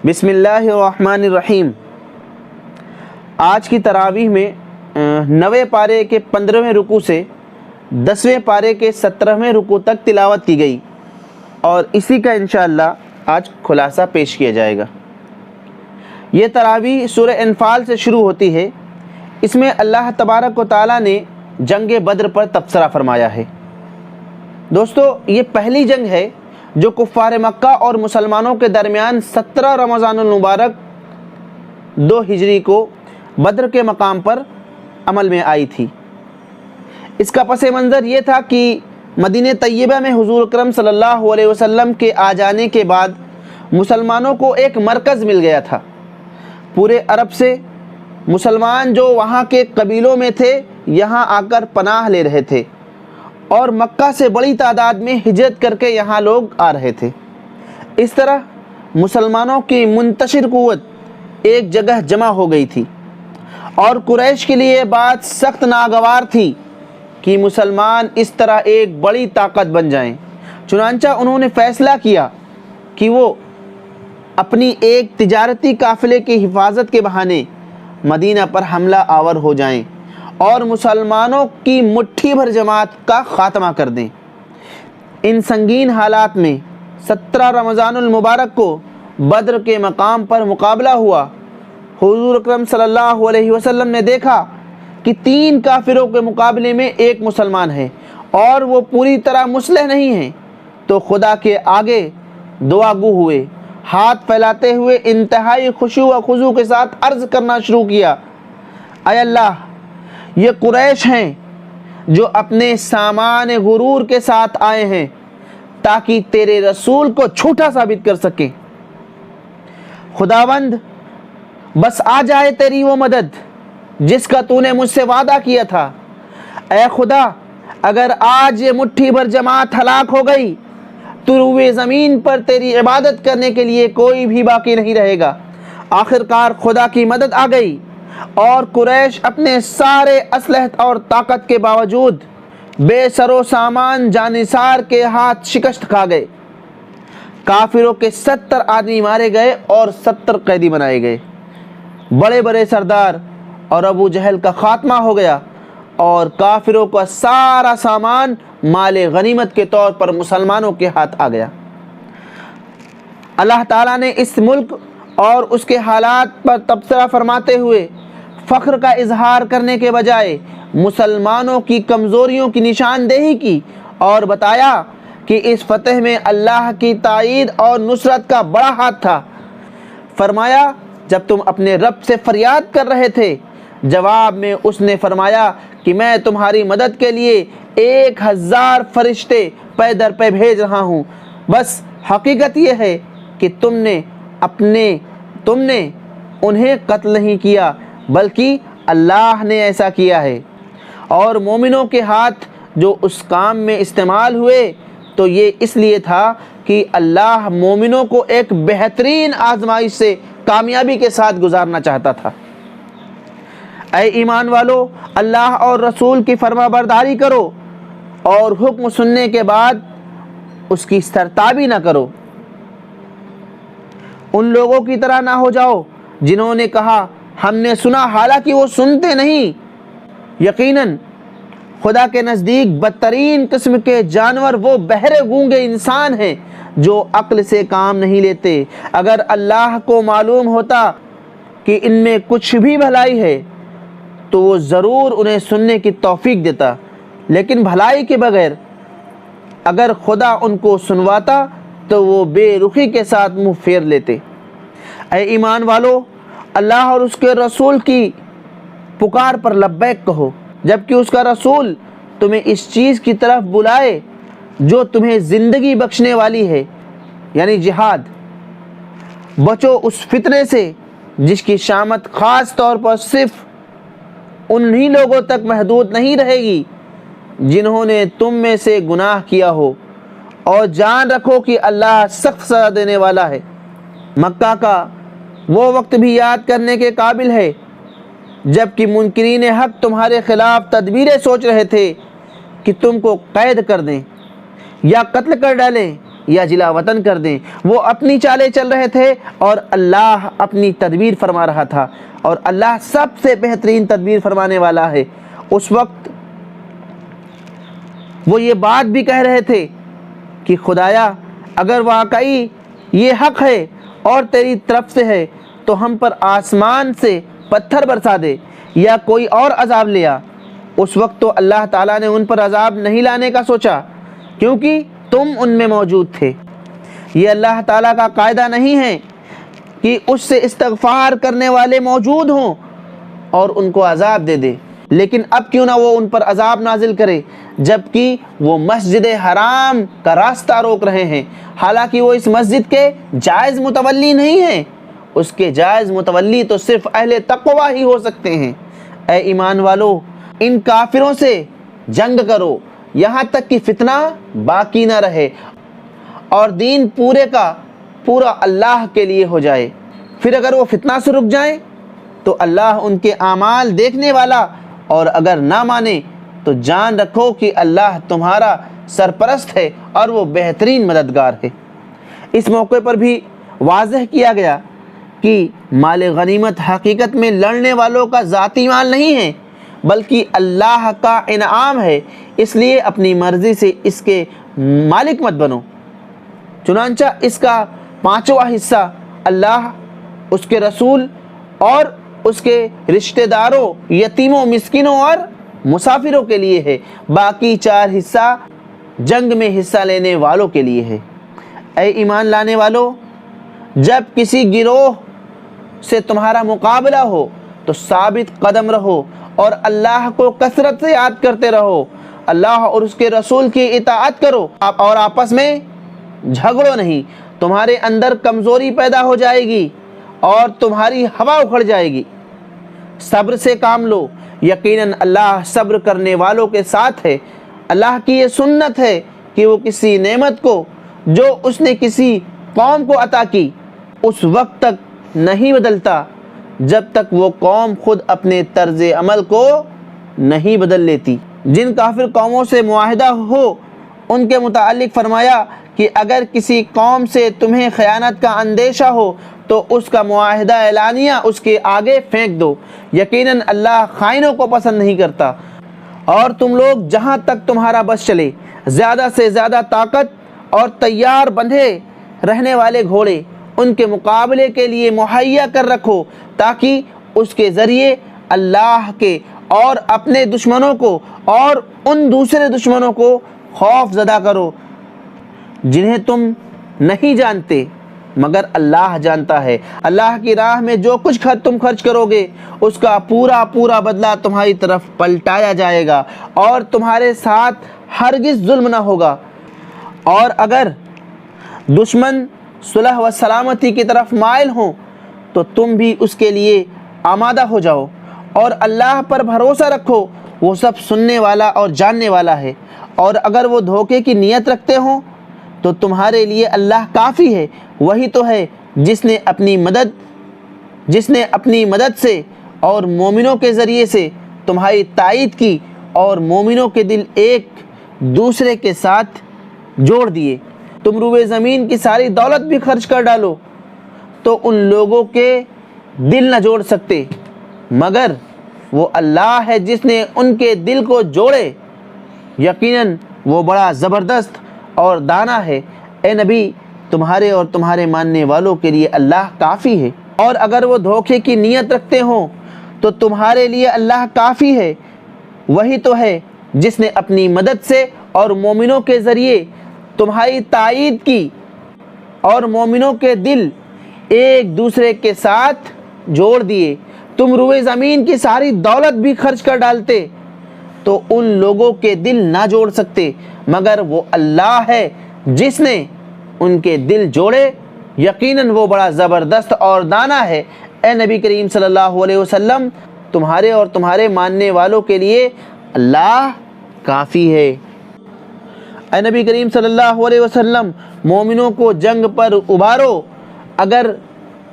بسم اللہ الرحمن الرحیم۔ آج کی تراویح میں 9ویں پارے کے 15ویں رکوع سے 10ویں پارے کے 17ویں رکوع تک تلاوت کی گئی اور اسی کا انشاءاللہ آج خلاصہ پیش کیا جائے گا۔ یہ تراویح سورہ انفال سے شروع ہوتی ہے۔ اس میں اللہ تبارک و تعالیٰ نے جنگ بدر پر تبصرہ فرمایا ہے۔ دوستو، یہ پہلی جنگ ہے جو کفار مکہ اور مسلمانوں کے درمیان 17 رمضان المبارک 2 ہجری کو بدر کے مقام پر عمل میں آئی تھی۔ اس کا پس منظر یہ تھا کہ مدینہ طیبہ میں حضور اکرم صلی اللہ علیہ وسلم کے آ جانے کے بعد مسلمانوں کو ایک مرکز مل گیا تھا۔ پورے عرب سے مسلمان جو وہاں کے قبیلوں میں تھے یہاں آ کر پناہ لے رہے تھے اور مکہ سے بڑی تعداد میں ہجرت کر کے یہاں لوگ آ رہے تھے۔ اس طرح مسلمانوں کی منتشر قوت ایک جگہ جمع ہو گئی تھی اور قریش کے لیے بات سخت ناگوار تھی کہ مسلمان اس طرح ایک بڑی طاقت بن جائیں۔ چنانچہ انہوں نے فیصلہ کیا کہ وہ اپنی ایک تجارتی قافلے کی حفاظت کے بہانے مدینہ پر حملہ آور ہو جائیں اور مسلمانوں کی مٹھی بھر جماعت کا خاتمہ کر دیں۔ ان سنگین حالات میں 17 رمضان المبارک کو بدر کے مقام پر مقابلہ ہوا۔ حضور اکرم صلی اللہ علیہ وسلم نے دیکھا کہ 3 کافروں کے مقابلے میں ایک مسلمان ہے اور وہ پوری طرح مسلح نہیں ہیں، تو خدا کے آگے دعا گو ہوئے، ہاتھ پھیلاتے ہوئے انتہائی خشوع و خضوع کے ساتھ عرض کرنا شروع کیا، اے اللہ، یہ قریش ہیں جو اپنے سامان غرور کے ساتھ آئے ہیں تاکہ تیرے رسول کو جھوٹا ثابت کر سکیں۔ خداوند، بس آ جائے تیری وہ مدد جس کا تو نے مجھ سے وعدہ کیا تھا۔ اے خدا، اگر آج یہ مٹھی بھر جماعت ہلاک ہو گئی تو روئے زمین پر تیری عبادت کرنے کے لیے کوئی بھی باقی نہیں رہے گا۔ آخرکار خدا کی مدد آ گئی اور قریش اپنے سارے اسلحہ اور طاقت کے باوجود بے سر و سامان جانثار کے ہاتھ شکست کھا گئے۔ کافروں کے 70 آدمی مارے گئے اور 70 قیدی بنائے گئے۔ بڑے بڑے سردار اور ابو جہل کا خاتمہ ہو گیا اور کافروں کا سارا سامان مال غنیمت کے طور پر مسلمانوں کے ہاتھ آ گیا۔ اللہ تعالیٰ نے اس ملک اور اس کے حالات پر تبصرہ فرماتے ہوئے فخر کا اظہار کرنے کے بجائے مسلمانوں کی کمزوریوں کی نشاندہی کی اور بتایا کہ اس فتح میں اللہ کی تائید اور نصرت کا بڑا ہاتھ تھا۔ فرمایا، جب تم اپنے رب سے فریاد کر رہے تھے، جواب میں اس نے فرمایا کہ میں تمہاری مدد کے لیے 1000 فرشتے پے در پے بھیج رہا ہوں۔ بس حقیقت یہ ہے کہ تم نے انہیں قتل نہیں کیا بلکہ اللہ نے ایسا کیا ہے، اور مومنوں کے ہاتھ جو اس کام میں استعمال ہوئے تو یہ اس لیے تھا کہ اللہ مومنوں کو ایک بہترین آزمائش سے کامیابی کے ساتھ گزارنا چاہتا تھا۔ اے ایمان والو، اللہ اور رسول کی فرما برداری کرو اور حکم سننے کے بعد اس کی سرتابی نہ کرو۔ ان لوگوں کی طرح نہ ہو جاؤ جنہوں نے کہا ہم نے سنا، حالانکہ وہ سنتے نہیں۔ یقیناً خدا کے نزدیک بدترین قسم کے جانور وہ بہرے گونگے انسان ہیں جو عقل سے کام نہیں لیتے۔ اگر اللہ کو معلوم ہوتا کہ ان میں کچھ بھی بھلائی ہے تو وہ ضرور انہیں سننے کی توفیق دیتا، لیکن بھلائی کے بغیر اگر خدا ان کو سنواتا تو وہ بے رخی کے ساتھ منہ پھیر لیتے۔ اے ایمان والو، اللہ اور اس کے رسول کی پکار پر لبیک کہو، جبکہ اس کا رسول تمہیں اس چیز کی طرف بلائے جو تمہیں زندگی بخشنے والی ہے، یعنی جہاد۔ بچو اس فتنے سے جس کی شامت خاص طور پر صرف انہی لوگوں تک محدود نہیں رہے گی جنہوں نے تم میں سے گناہ کیا ہو، اور جان رکھو کہ اللہ سخت سزا دینے والا ہے۔ مکہ کا وہ وقت بھی یاد کرنے کے قابل ہے جب کہ منکرین حق تمہارے خلاف تدبیریں سوچ رہے تھے کہ تم کو قید کر دیں یا قتل کر ڈالیں یا جلا وطن کر دیں۔ وہ اپنی چالیں چل رہے تھے اور اللہ اپنی تدبیر فرما رہا تھا، اور اللہ سب سے بہترین تدبیر فرمانے والا ہے۔ اس وقت وہ یہ بات بھی کہہ رہے تھے کہ خدایا اگر واقعی یہ حق ہے اور تیری طرف سے ہے تو ہم پر آسمان سے پتھر برسا دے یا کوئی اور عذاب لے آ۔ اس وقت تو اللہ تعالیٰ نے ان پر عذاب نہیں لانے کا سوچا کیونکہ تم ان میں موجود تھے۔ یہ اللہ تعالیٰ کا قاعدہ نہیں ہے کہ اس سے استغفار کرنے والے موجود ہوں اور ان کو عذاب دے دے، لیکن اب کیوں نہ وہ ان پر عذاب نازل کرے جبکہ وہ مسجد حرام کا راستہ روک رہے ہیں، حالانکہ وہ اس مسجد کے جائز متولی نہیں ہیں۔ اس کے جائز متولی تو صرف اہل تقوی ہی ہو سکتے ہیں۔ اے ایمان والو، ان کافروں سے جنگ کرو یہاں تک کہ فتنہ باقی نہ رہے اور دین پورے کا پورا اللہ کے لیے ہو جائے۔ پھر اگر وہ فتنہ سے رک جائیں تو اللہ ان کے اعمال دیکھنے والا، اور اگر نہ مانے تو جان رکھو کہ اللہ تمہارا سرپرست ہے اور وہ بہترین مددگار ہے۔ اس موقع پر بھی واضح کیا گیا کہ مال غنیمت حقیقت میں لڑنے والوں کا ذاتی مال نہیں ہے بلکہ اللہ کا انعام ہے، اس لیے اپنی مرضی سے اس کے مالک مت بنو۔ چنانچہ اس کا 5واں حصہ اللہ، اس کے رسول اور اس کے رشتہ داروں، یتیموں، مسکینوں اور مسافروں کے لیے ہے، باقی 4 حصہ جنگ میں حصہ لینے والوں کے لیے ہے۔ اے ایمان لانے والو، جب کسی گروہ سے تمہارا مقابلہ ہو تو ثابت قدم رہو اور اللہ کو کثرت سے یاد کرتے رہو، اللہ اور اس کے رسول کی اطاعت کرو اور آپس میں جھگڑو نہیں، تمہارے اندر کمزوری پیدا ہو جائے گی اور تمہاری ہوا اکھڑ جائے گی۔ صبر سے کام لو، یقیناً اللہ صبر کرنے والوں کے ساتھ ہے۔ اللہ کی یہ سنت ہے کہ وہ کسی نعمت کو جو اس نے کسی قوم کو عطا کی اس وقت تک نہیں بدلتا جب تک وہ قوم خود اپنے طرز عمل کو نہیں بدل لیتی۔ جن کافر قوموں سے معاہدہ ہو ان کے متعلق فرمایا کہ اگر کسی قوم سے تمہیں خیانت کا اندیشہ ہو تو اس کا معاہدہ اعلانیہ اس کے آگے پھینک دو، یقیناً اللہ خائنوں کو پسند نہیں کرتا۔ اور تم لوگ جہاں تک تمہارا بس چلے زیادہ سے زیادہ طاقت اور تیار بندھے رہنے والے گھوڑے ان کے مقابلے کے لیے مہیا کر رکھو تاکہ اس کے ذریعے اللہ کے اور اپنے دشمنوں کو اور ان دوسرے دشمنوں کو خوف زدہ کرو جنہیں تم نہیں جانتے مگر اللہ جانتا ہے۔ اللہ کی راہ میں جو کچھ تم خرچ کرو گے اس کا پورا پورا بدلہ تمہاری طرف پلٹایا جائے گا اور تمہارے ساتھ ہرگز ظلم نہ ہوگا۔ اور اگر دشمن صلح و سلامتی کی طرف مائل ہوں تو تم بھی اس کے لیے آمادہ ہو جاؤ اور اللہ پر بھروسہ رکھو، وہ سب سننے والا اور جاننے والا ہے۔ اور اگر وہ دھوکے کی نیت رکھتے ہوں تو تمہارے لیے اللہ کافی ہے، وہی تو ہے جس نے اپنی مدد سے اور مومنوں کے ذریعے سے تمہاری تائید کی اور مومنوں کے دل ایک دوسرے کے ساتھ جوڑ دیے۔ تم روئے زمین کی ساری دولت بھی خرچ کر ڈالو تو ان لوگوں کے دل نہ جوڑ سکتے مگر وہ اللہ ہے جس نے ان کے دل کو جوڑے، یقیناً وہ بڑا زبردست اور دانا ہے۔ اے نبی، تمہارے اور تمہارے ماننے والوں کے لیے اللہ کافی ہے۔ اور اگر وہ دھوکے کی نیت رکھتے ہوں تو تمہارے لیے اللہ کافی ہے، وہی تو ہے جس نے اپنی مدد سے اور مومنوں کے ذریعے تمہاری تائید کی اور مومنوں کے دل ایک دوسرے کے ساتھ جوڑ دیے۔ تم روئے زمین کی ساری دولت بھی خرچ کر ڈالتے تو ان لوگوں کے دل نہ جوڑ سکتے مگر وہ اللہ ہے جس نے ان کے دل جوڑے، یقیناً وہ بڑا زبردست اور دانا ہے۔ اے نبی کریم صلی اللہ علیہ وسلم، تمہارے اور تمہارے ماننے والوں کے لیے اللہ کافی ہے۔ اے نبی کریم صلی اللہ علیہ وسلم، مومنوں کو جنگ پر ابھارو۔ اگر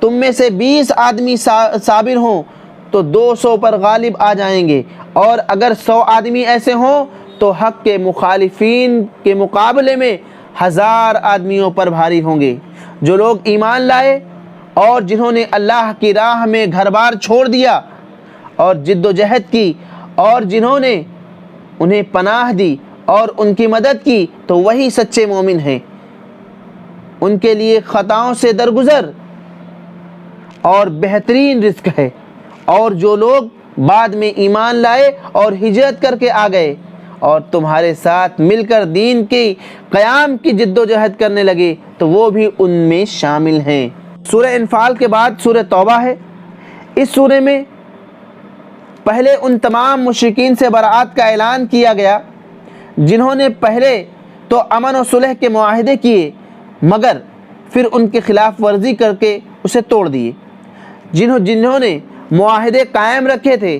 تم میں سے 20 آدمی صابر ہوں تو 200 پر غالب آ جائیں گے، اور اگر 100 آدمی ایسے ہوں تو حق کے مخالفین کے مقابلے میں 1000 آدمیوں پر بھاری ہوں گے۔ جو لوگ ایمان لائے اور جنہوں نے اللہ کی راہ میں گھر بار چھوڑ دیا اور جد و جہد کی اور جنہوں نے انہیں پناہ دی اور ان کی مدد کی، تو وہی سچے مومن ہیں۔ ان کے لیے خطاؤں سے درگزر اور بہترین رزق ہے۔ اور جو لوگ بعد میں ایمان لائے اور ہجرت کر کے آ گئے اور تمہارے ساتھ مل کر دین کے قیام کی جد و جہد کرنے لگے تو وہ بھی ان میں شامل ہیں۔ سورہ انفال کے بعد سورہ توبہ ہے۔ اس سورہ میں پہلے ان تمام مشرکین سے برات کا اعلان کیا گیا جنہوں نے پہلے تو امن و صلح کے معاہدے کیے مگر پھر ان کی خلاف ورزی کر کے اسے توڑ دیے۔ جنہوں نے معاہدے قائم رکھے تھے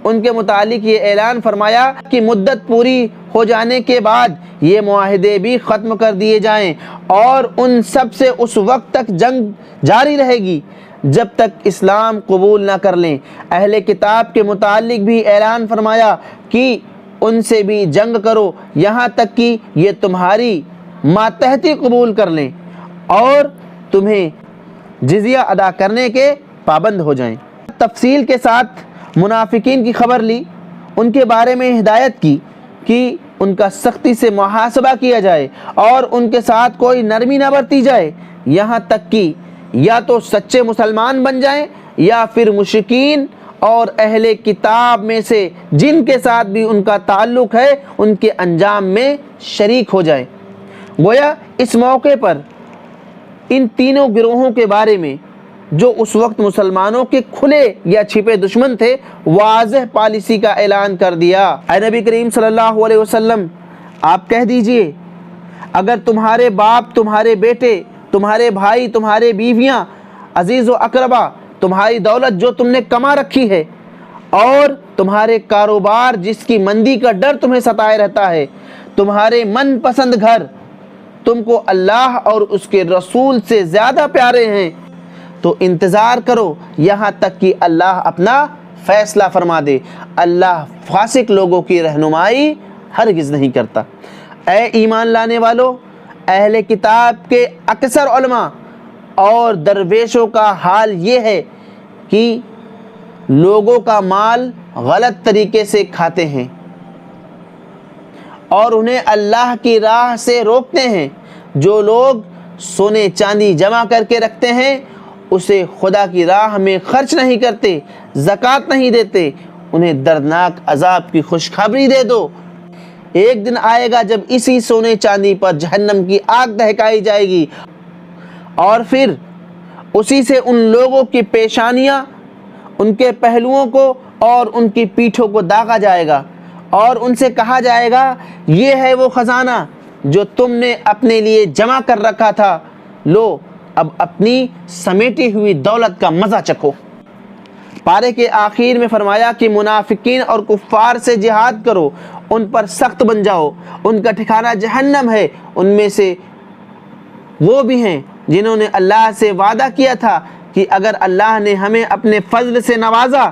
ان کے متعلق یہ اعلان فرمایا کہ مدت پوری ہو جانے کے بعد یہ معاہدے بھی ختم کر دیے جائیں اور ان سب سے اس وقت تک جنگ جاری رہے گی جب تک اسلام قبول نہ کر لیں۔ اہل کتاب کے متعلق بھی اعلان فرمایا کہ ان سے بھی جنگ کرو یہاں تک کہ یہ تمہاری ماتحتی قبول کر لیں اور تمہیں جزیہ ادا کرنے کے پابند ہو جائیں۔ تفصیل کے ساتھ منافقین کی خبر لی، ان کے بارے میں ہدایت کی کہ ان کا سختی سے محاسبہ کیا جائے اور ان کے ساتھ کوئی نرمی نہ برتی جائے یہاں تک کہ یا تو سچے مسلمان بن جائیں یا پھر مشرکین اور اہل کتاب میں سے جن کے ساتھ بھی ان کا تعلق ہے ان کے انجام میں شریک ہو جائے۔ گویا اس موقع پر ان تینوں گروہوں کے بارے میں جو اس وقت مسلمانوں کے کھلے یا چھپے دشمن تھے واضح پالیسی کا اعلان کر دیا۔ اے نبی کریم صلی اللہ علیہ وسلم آپ کہہ دیجئے اگر تمہارے باپ، تمہارے بیٹے، تمہارے بھائی، تمہارے بیویاں، عزیز و اقربا، تمہاری دولت جو تم نے کما رکھی ہے اور تمہارے کاروبار جس کی مندی کا ڈر تمہیں ستائے رہتا ہے، تمہارے من پسند گھر تم کو اللہ اور اس کے رسول سے زیادہ پیارے ہیں تو انتظار کرو یہاں تک کہ اللہ اپنا فیصلہ فرما دے۔ اللہ فاسق لوگوں کی رہنمائی ہرگز نہیں کرتا۔ اے ایمان لانے والو، اہل کتاب کے اکثر علماء اور درویشوں کا حال یہ ہے کہ لوگوں کا مال غلط طریقے سے کھاتے ہیں اور انہیں اللہ کی راہ سے روکتے ہیں۔ جو لوگ سونے چاندی جمع کر کے رکھتے ہیں اسے خدا کی راہ میں خرچ نہیں کرتے، زکوٰۃ نہیں دیتے، انہیں دردناک عذاب کی خوشخبری دے دو۔ ایک دن آئے گا جب اسی سونے چاندی پر جہنم کی آگ دہکائی جائے گی اور پھر اسی سے ان لوگوں کی پیشانیاں، ان کے پہلوؤں کو اور ان کی پیٹھوں کو داغا جائے گا اور ان سے کہا جائے گا یہ ہے وہ خزانہ جو تم نے اپنے لیے جمع کر رکھا تھا، لو اب اپنی سمیٹی ہوئی دولت کا مزہ چکھو۔ پارے کے آخر میں فرمایا کہ منافقین اور کفار سے جہاد کرو، ان پر سخت بن جاؤ، ان کا ٹھکانہ جہنم ہے۔ ان میں سے وہ بھی ہیں جنہوں نے اللہ سے وعدہ کیا تھا کہ اگر اللہ نے ہمیں اپنے فضل سے نوازا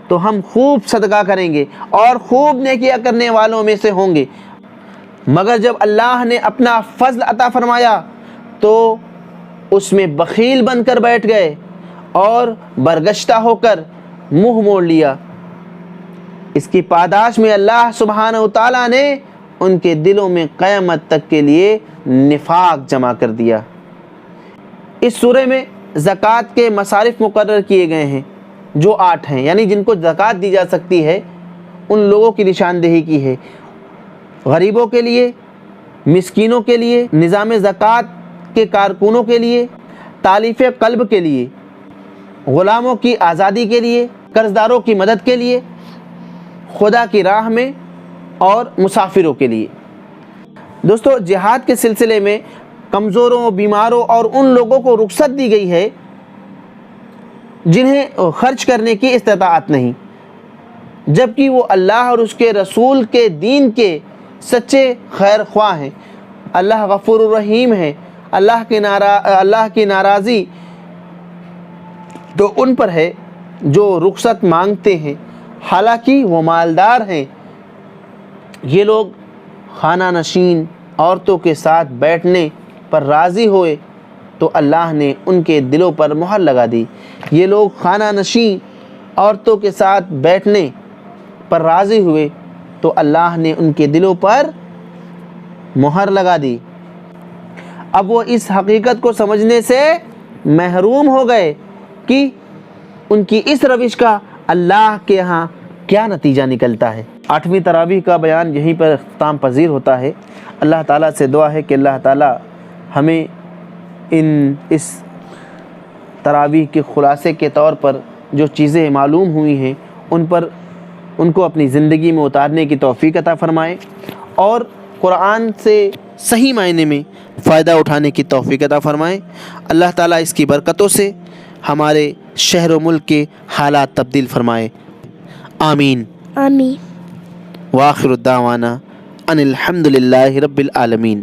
تو ہم خوب صدقہ کریں گے اور خوب نیکیاں کرنے والوں میں سے ہوں گے، مگر جب اللہ نے اپنا فضل عطا فرمایا تو اس میں بخیل بن کر بیٹھ گئے اور برگشتہ ہو کر منہ موڑ لیا۔ اس کی پاداش میں اللہ سبحانہ وتعالیٰ نے ان کے دلوں میں قیامت تک کے لیے نفاق جمع کر دیا۔ اس سورہ میں زکوٰۃ کے مصارف مقرر کیے گئے ہیں جو 8 ہیں، یعنی جن کو زکوٰۃ دی جا سکتی ہے ان لوگوں کی نشاندہی کی ہے۔ غریبوں کے لیے، مسکینوں کے لیے، نظام زکوٰۃ کے کارکنوں کے لیے، تالیف قلب کے لیے، غلاموں کی آزادی کے لیے، قرضداروں کی مدد کے لیے، خدا کی راہ میں اور مسافروں کے لیے۔ دوستو جہاد کے سلسلے میں کمزوروں، بیماروں اور ان لوگوں کو رخصت دی گئی ہے جنہیں خرچ کرنے کی استطاعت نہیں، جبکہ وہ اللہ اور اس کے رسول کے دین کے سچے خیر خواہ ہیں۔ اللہ غفور الرحیم ہے۔ اللہ کی ناراضی تو ان پر ہے جو رخصت مانگتے ہیں حالانکہ وہ مالدار ہیں۔ یہ لوگ خانہ نشین، عورتوں کے ساتھ بیٹھنے پر راضی ہوئے تو اللہ نے ان کے دلوں پر مہر لگا دی۔ یہ لوگ خانہ نشین عورتوں کے ساتھ بیٹھنے پر راضی ہوئے تو اللہ نے ان کے دلوں پر مہر لگا دی۔ اب وہ اس حقیقت کو سمجھنے سے محروم ہو گئے کہ ان کی اس روش کا اللہ کے ہاں کیا نتیجہ نکلتا ہے۔ 8ویں تراویح کا بیان یہیں پر اختتام پذیر ہوتا ہے۔ اللہ تعالیٰ سے دعا ہے کہ اللہ تعالیٰ ہمیں اس تراویح کے خلاصے کے طور پر جو چیزیں معلوم ہوئی ہیں ان کو اپنی زندگی میں اتارنے کی توفیق عطا فرمائے اور قرآن سے صحیح معنی میں فائدہ اٹھانے کی توفیق عطا فرمائے۔ اللہ تعالیٰ اس کی برکتوں سے ہمارے شہر و ملک کے حالات تبدیل فرمائے۔ آمین آمین۔ وآخر الدعوانا ان الحمد للہ رب العالمین۔